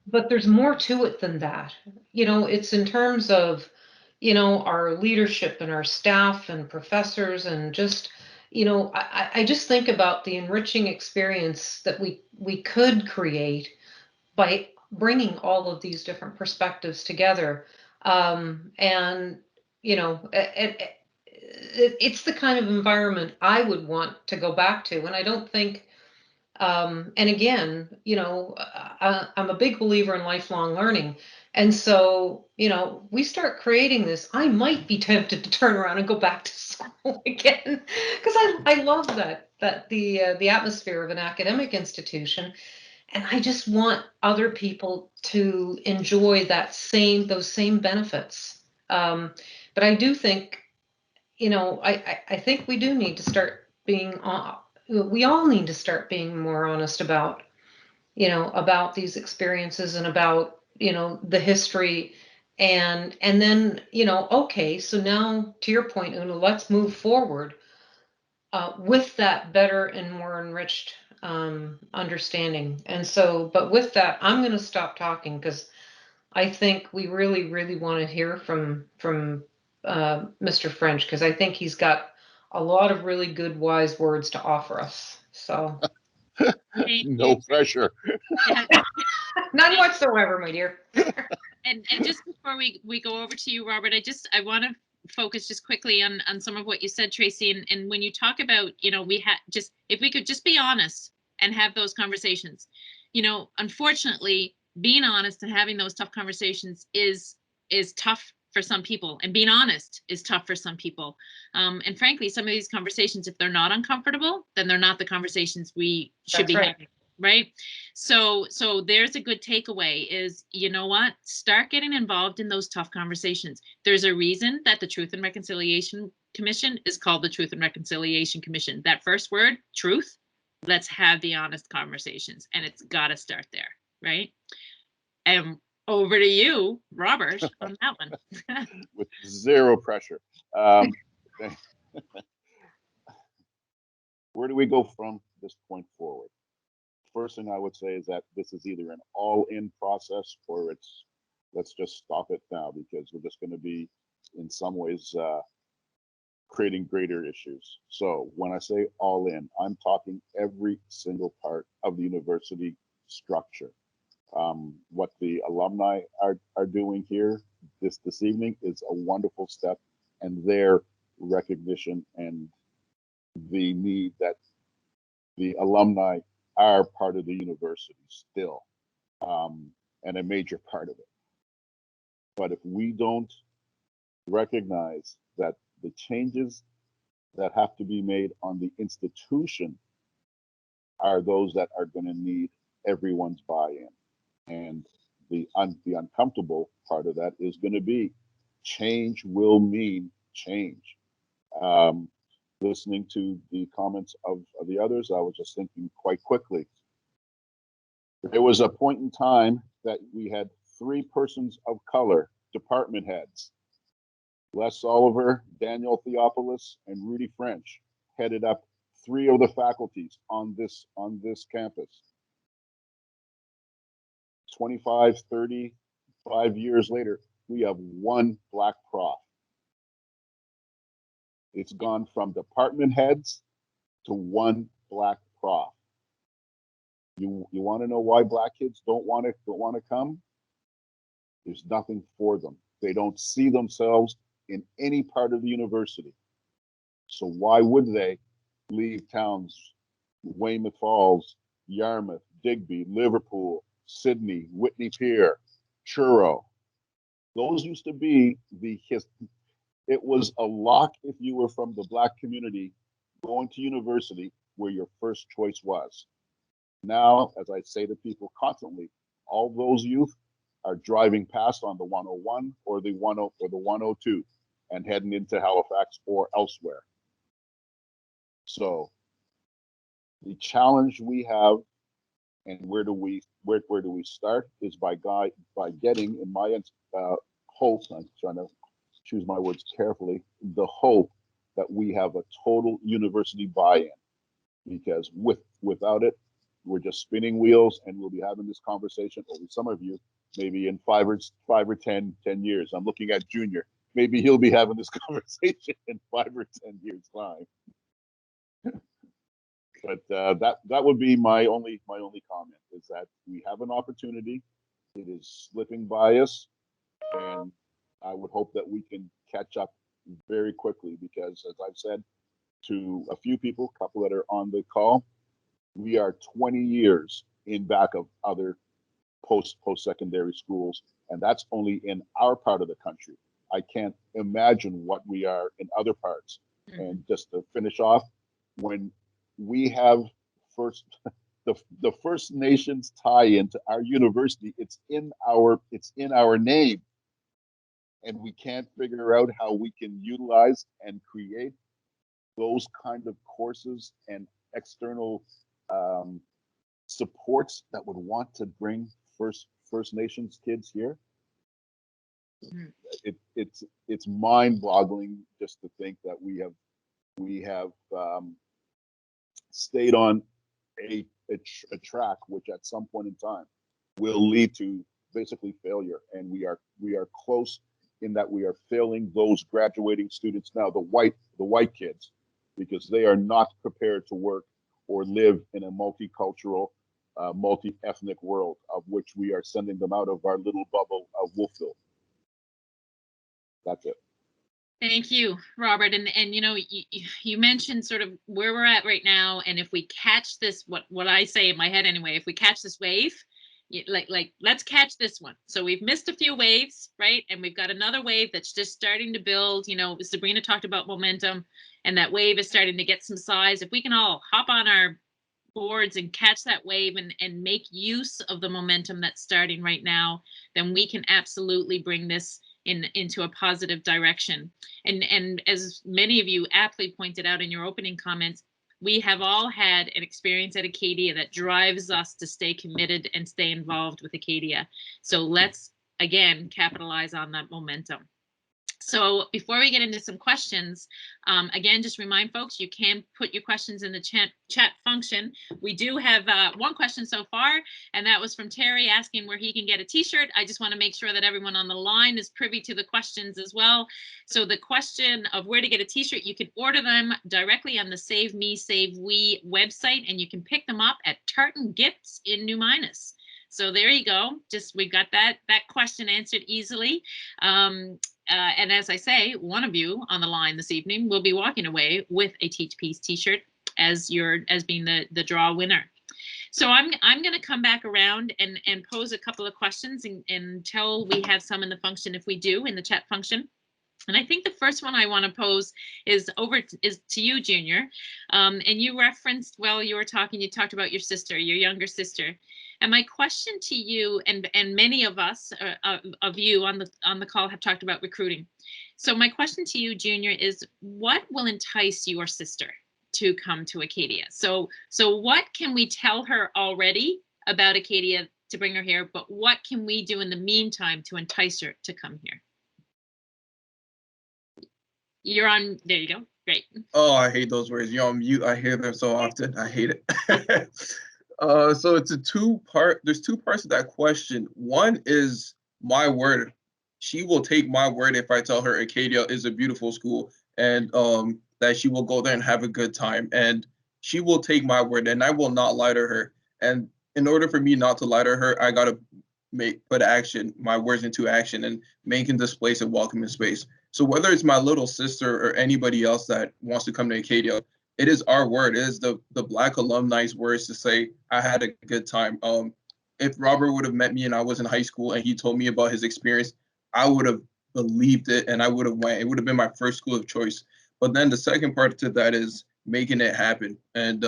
but there's more to it than that. It's in terms of, our leadership and our staff and professors, and just, I just think about the enriching experience that we could create by bringing all of these different perspectives together. And, it's the kind of environment I would want to go back to. And I don't think, and again, I'm a big believer in lifelong learning. And so, we start creating this, I might be tempted to turn around and go back to school again, because I love that the atmosphere of an academic institution. And I just want other people to enjoy those same benefits. But I do think, I think we do need to start being, we all need to start being more honest about, about these experiences, and about, the history. And then, okay, so now to your point, Una, let's move forward with that better and more enriched understanding. And so, but with that, I'm going to stop talking, because I think we really, really want to hear from Mr. Ffrench, because I think he's got a lot of really good, wise words to offer us. So, No pressure. none whatsoever, my dear. And just before we go over to you, Robert, I want to focus just quickly on some of what you said, Tracy. And when you talk about, we had just, if we could just be honest and have those conversations, unfortunately, being honest and having those tough conversations is tough for some people, and being honest is tough for some people. And frankly, some of these conversations, if they're not uncomfortable, then they're not the conversations we should be having. Right. So there's a good takeaway is, what? Start getting involved in those tough conversations. There's a reason that the Truth and Reconciliation Commission is called the Truth and Reconciliation Commission. That first word, truth, let's have the honest conversations, and it's got to start there. Right. And over to you, Robert, on that one. With zero pressure. Where do we go from this point forward? First thing I would say is that this is either an all-in process, or it's let's just stop it now, because we're just going to be in some ways creating greater issues. So when I say all in, I'm talking every single part of the university structure. What the alumni are doing here this evening is a wonderful step, and their recognition and the need that the alumni are part of the university still, and a major part of it. But if we don't recognize that the changes that have to be made on the institution are those that are going to need everyone's buy-in, and the uncomfortable part of that is going to be change will mean change. Listening to the comments of the others, I was just thinking quite quickly. There was a point in time that we had 3 persons of color department heads. Les Oliver, Daniel Theopolis, and Rudy Ffrench headed up 3 of the faculties on this campus. 25, 35 years later, we have 1 black prof. It's gone from department heads to 1 black prof. You want to know why black kids don't want to come? There's nothing for them. They don't see themselves in any part of the university. So why would they leave towns, Weymouth Falls, Yarmouth, Digby, Liverpool, Sydney, Whitney Pier, Truro? Those used to be it was a lock if you were from the black community going to university where your first choice was. Now, as I say to people constantly, all those youth are driving past on the 101 or the 10 or the 102 and heading into Halifax or elsewhere. So the challenge we have, and where do we start, is by getting, in my hope, I'm trying to choose my words carefully, the hope that we have a total university buy-in, because without it, we're just spinning wheels, and we'll be having this conversation, or with some of you, maybe in 5 or 10 years. I'm looking at Junior. Maybe he'll be having this conversation in 5 or 10 years' time. But that would be my only comment, is that we have an opportunity. It is slipping by us, and I would hope that we can catch up very quickly, because as I've said to a few people, a couple that are on the call, we are 20 years in back of other post-secondary schools, and that's only in our part of the country. I can't imagine what we are in other parts. Mm-hmm. And just to finish off, when we have the First Nations tie into our university, it's in our name, and we can't figure out how we can utilize and create those kind of courses and external supports that would want to bring First Nations kids here. Mm-hmm. It's mind-boggling just to think that we have stayed on a track which at some point in time will lead to basically failure, and we are close in that we are failing those graduating students now, the white kids, because they are not prepared to work or live in a multicultural, multi-ethnic world, of which we are sending them out of our little bubble of Wolfville. That's it. Thank you, Robert. And you know, you mentioned sort of where we're at right now, and if we catch this, what I say in my head anyway, if we catch this wave, like let's catch this one. So we've missed a few waves, right? And we've got another wave that's just starting to build. You know, Zabrina talked about momentum, and that wave is starting to get some size. If we can all hop on our boards and catch that wave and make use of the momentum that's starting right now, then we can absolutely bring this into a positive direction. And as many of you aptly pointed out in your opening comments, we have all had an experience at Acadia that drives us to stay committed and stay involved with Acadia. So let's, again, capitalize on that momentum. So before we get into some questions, again, just remind folks, you can put your questions in the chat function. We do have one question so far, and that was from Terry asking where he can get a t-shirt. I just want to make sure that everyone on the line is privy to the questions as well. So the question of where to get a t-shirt, you can order them directly on the Save Me, Save We website, and you can pick them up at Tartan Gifts in New Minas. So there you go. Just we've got that question answered easily. And as I say, one of you on the line this evening will be walking away with a Teach Peace t-shirt as being the draw winner. So I'm going to come back around and pose a couple of questions until we have some in the function, if we do, in the chat function. And I think the first one I want to pose is to you, Junior. And you referenced, while you were talking, you talked about your sister, your younger sister. And my question to you, and many of us, of you on the call, have talked about recruiting. So my question to you, Junior, is what will entice your sister to come to Acadia? So what can we tell her already about Acadia to bring her here, but what can we do in the meantime to entice her to come here? You're on, there you go, great. Oh, I hate those words. You're on mute. I hear them so often. I hate it. So it's there's two parts of that question. One is my word. She will take my word if I tell her Acadia is a beautiful school and that she will go there and have a good time. And she will take my word and I will not lie to her. And in order for me not to lie to her, I gotta put my words into action and making this place a welcoming space. So whether it's my little sister or anybody else that wants to come to Acadia, it is our word. It is the Black alumni's words to say, I had a good time. If Robert would have met me and I was in high school and he told me about his experience, I would have believed it and I would have went. It would have been my first school of choice. But then the second part to that is making it happen. And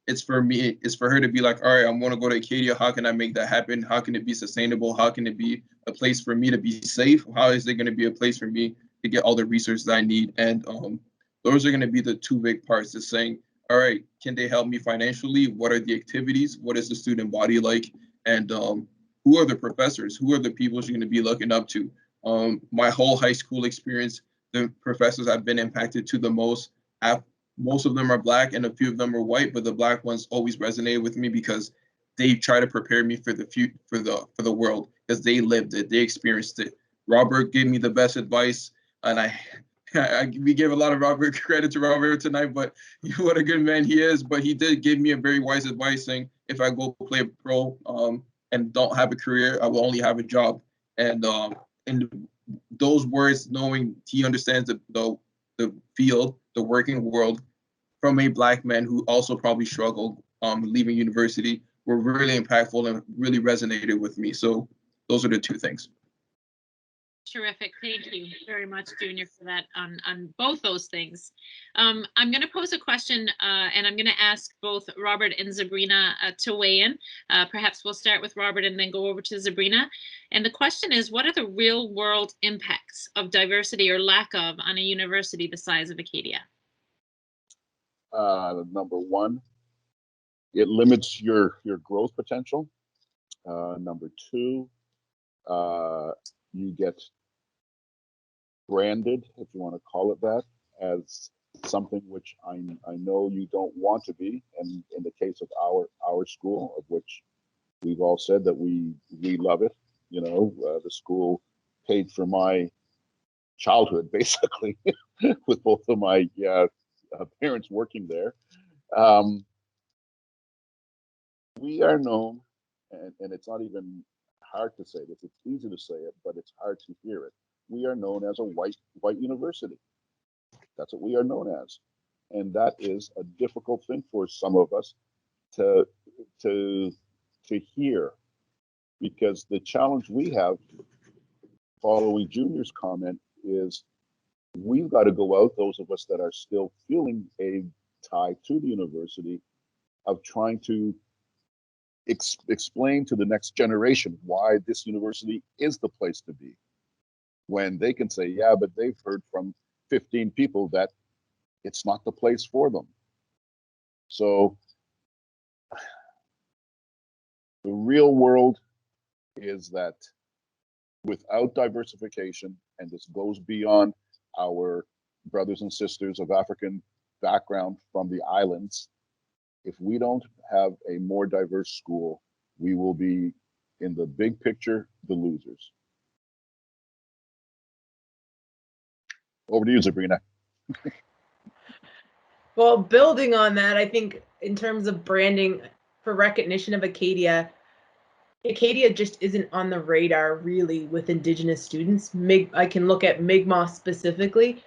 it's for her to be like, all right, I'm going to go to Acadia. How can I make that happen? How can it be sustainable? How can it be a place for me to be safe? How is it going to be a place for me to get all the resources I need? And those are going to be the two big parts, is saying, all right, can they help me financially? What are the activities? What is the student body like? And who are the professors? Who are the people you're going to be looking up to? My whole high school experience, the professors I've been impacted to the most, most of them are Black and a few of them are white, but the Black ones always resonated with me because they try to prepare me for the world, because they lived it, they experienced it. Robert gave me the best advice, and we give a lot of credit to Robert tonight, but what a good man he is. But he did give me a very wise advice saying, if I go play pro and don't have a career, I will only have a job. And those words, knowing he understands the field, the working world, from a Black man who also probably struggled leaving university, were really impactful and really resonated with me. So those are the two things. Terrific. Thank you very much, Junior, for that on both those things. I'm going to pose a question and I'm going to ask both Robert and Zabrina to weigh in. Perhaps we'll start with Robert and then go over to Zabrina. And the question is, what are the real world impacts of diversity or lack of on a university the size of Acadia? Number one, it limits your growth potential. Number two, you get branded, if you want to call it that, as something which I know you don't want to be. And in the case of our school, of which we've all said that we love it, the school paid for my childhood basically with both of my parents working there. We are known, and it's not even hard to say this, it's easy to say it, but it's hard to hear it. We are known as a white university. That's what we are known as. And that is a difficult thing for some of us to hear, because the challenge we have following Junior's comment is we've got to go out, those of us that are still feeling a tie to the university, of trying to explain to the next generation why this university is the place to be, when they can say, yeah, but they've heard from 15 people that it's not the place for them. So the real world is that without diversification, and this goes beyond our brothers and sisters of African background from the islands, if we don't have a more diverse school, we will be, in the big picture, the losers. Over to you, Zabrina. Well, building on that, I think in terms of branding for recognition of Acadia just isn't on the radar really with Indigenous students. I can look at Mi'kmaq specifically.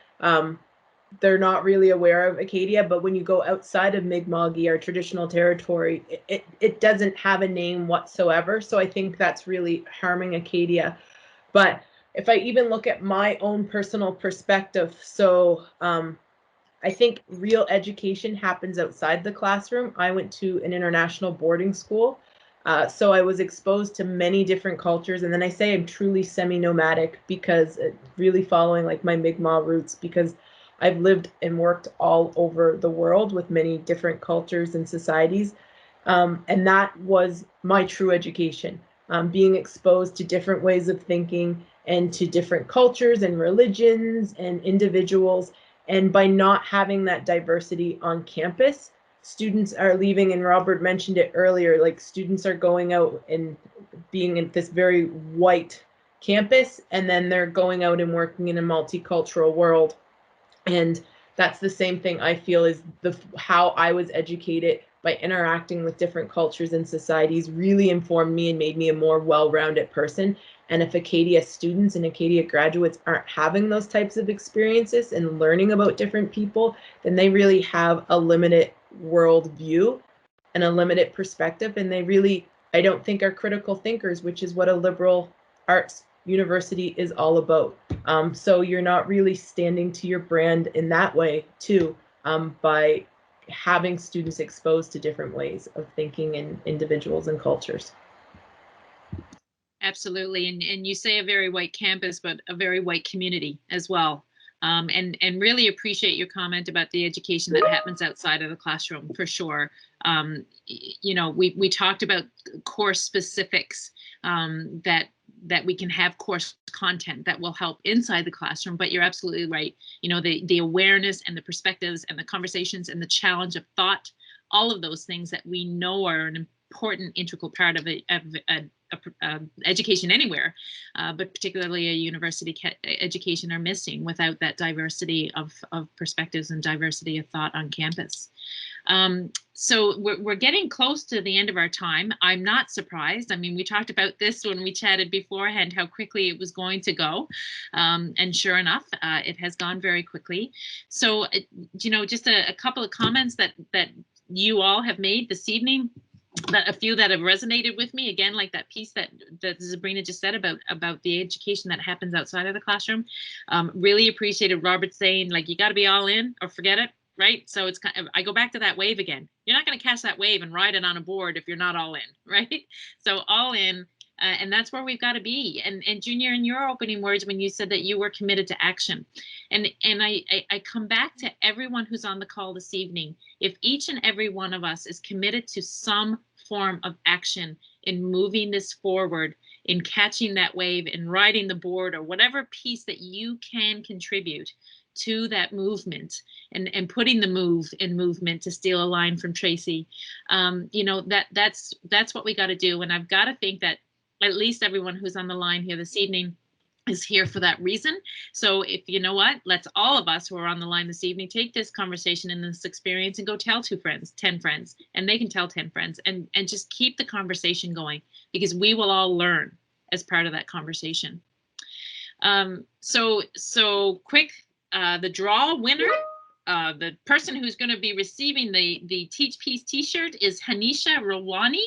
They're not really aware of Acadia, but when you go outside of Mi'kmaq, our traditional territory, it doesn't have a name whatsoever. So I think that's really harming Acadia. But if I even look at my own personal perspective, so I think real education happens outside the classroom. I went to an international boarding school. So I was exposed to many different cultures. And then I say I'm truly semi-nomadic because really following like my Mi'kmaq roots, because I've lived and worked all over the world with many different cultures and societies. And that was my true education, being exposed to different ways of thinking and to different cultures and religions and individuals. And by not having that diversity on campus, students are leaving, and Robert mentioned it earlier, like students are going out and being in this very white campus, and then they're going out and working in a multicultural world. And that's the same thing I feel is how I was educated by interacting with different cultures and societies really informed me and made me a more well-rounded person. And if Acadia students and Acadia graduates aren't having those types of experiences and learning about different people, then they really have a limited worldview and a limited perspective. And they really, I don't think, are critical thinkers, which is what a liberal arts university is all about. So you're not really standing to your brand in that way too, by having students exposed to different ways of thinking and individuals and cultures. Absolutely. And you say a very white campus, but a very white community as well. And really appreciate your comment about the education that happens outside of the classroom, for sure. You know, we talked about course specifics, that we can have course content that will help inside the classroom, but you're absolutely right. You know, the awareness and the perspectives and the conversations and the challenge of thought, all of those things that we know are an important integral part of education anywhere, but particularly a university education, are missing without that diversity of perspectives and diversity of thought on campus. So we're getting close to the end of our time. I'm not surprised. I mean, we talked about this when we chatted beforehand, how quickly it was going to go. And sure enough, it has gone very quickly. So, you know, just a couple of comments that you all have made this evening, that a few that have resonated with me, again, like that piece that Zabrina just said about the education that happens outside of the classroom. Really appreciated Robert saying, like, you got to be all in or forget it, right? So it's kind of, I go back to that wave again. You're not going to catch that wave and ride it on a board if you're not all in, right? So all in, and that's where we've got to be. And Junior, in your opening words, when you said that you were committed to action, and I come back to everyone who's on the call this evening. If each and every one of us is committed to some form of action in moving this forward, in catching that wave, in riding the board, or whatever piece that you can contribute to that movement, and putting the move in movement, to steal a line from Tracy, you know, that's what we got to do. And I've got to think that at least everyone who's on the line here this evening is here for that reason. So if you know what, let's all of us who are on the line this evening take this conversation and this experience and go tell 2 friends, 10 friends, and they can tell 10 friends, and just keep the conversation going, because we will all learn as part of that conversation. So quick, the draw winner, the person who's going to be receiving the Teach Peace t-shirt is Hanisha Rawani,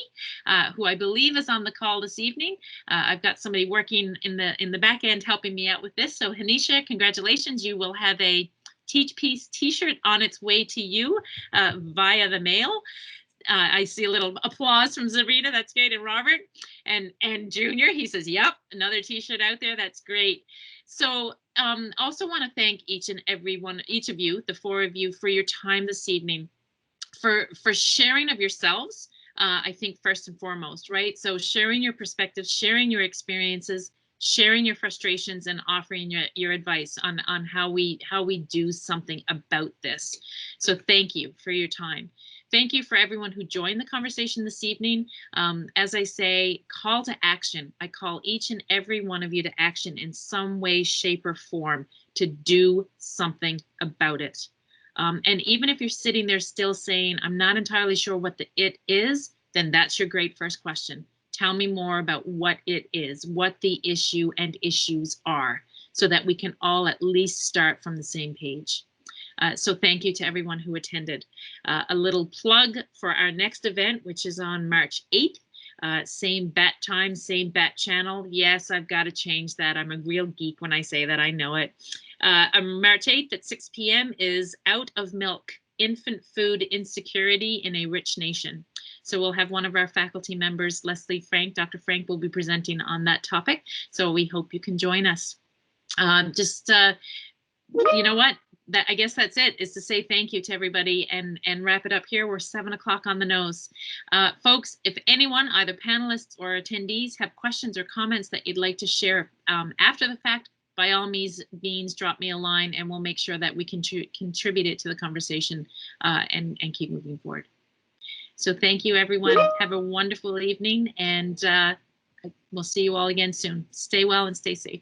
who I believe is on the call this evening. I've got somebody working in the back end helping me out with this. So Hanisha, congratulations. You will have a Teach Peace t-shirt on its way to you via the mail. I see a little applause from Zabrina. That's great. And Robert and Junior, he says, yep, another t-shirt out there. That's great. So also want to thank each of you, the 4 of you, for your time this evening, for sharing of yourselves. I think first and foremost, right? So sharing your perspectives, sharing your experiences, sharing your frustrations, and offering your advice on how we do something about this. So thank you for your time. Thank you for everyone who joined the conversation this evening. As I say, call to action. I call each and every one of you to action in some way, shape, or form to do something about it. And even if you're sitting there still saying, I'm not entirely sure what the it is, then that's your great first question. Tell me more about what it is, what the issue and issues are, so that we can all at least start from the same page. So thank you to everyone who attended. A little plug for our next event, which is on March 8th. Same bat time, same bat channel. Yes, I've got to change that. I'm a real geek when I say that, I know it. March 8th at 6 p.m. is Out of Milk, Infant Food Insecurity in a Rich Nation. So we'll have one of our faculty members, Leslie Frank, Dr. Frank, will be presenting on that topic. So we hope you can join us. You know what? I guess that's it, is to say thank you to everybody and wrap it up here. We're 7 o'clock on the nose. Folks, if anyone, either panelists or attendees, have questions or comments that you'd like to share after the fact, by all means, drop me a line and we'll make sure that we can contribute it to the conversation and keep moving forward. So thank you, everyone. Have a wonderful evening, and we'll see you all again soon. Stay well and stay safe.